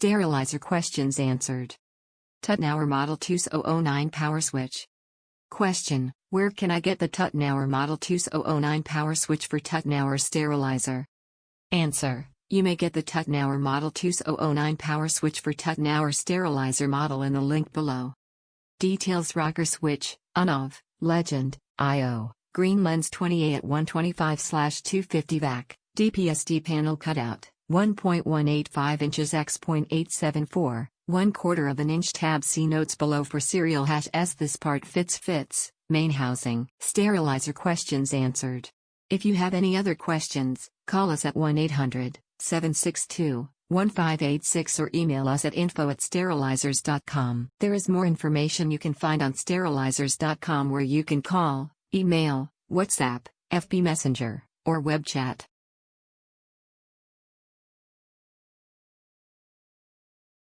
Sterilizer questions answered. Tuttnauer Model TUS009 power switch. Question: where can I get the Tuttnauer Model TUS009 power switch for Tuttnauer sterilizer? Answer: you may get the Tuttnauer Model TUS009 power switch for Tuttnauer sterilizer model in the link below. Details: rocker switch, UNOV, Legend, IO, green lens 20A at 125/250 vac, DPST panel cutout, 1.185 inches x 0.874, 1/4 inch tab. See notes below for serial #S. This part fits, main housing. Sterilizer questions answered. If you have any other questions, call us at 1-800-762-1586 or email us at info@sterilizers.com. There is more information you can find on sterilizers.com where you can call, email, WhatsApp, FB Messenger, or web chat.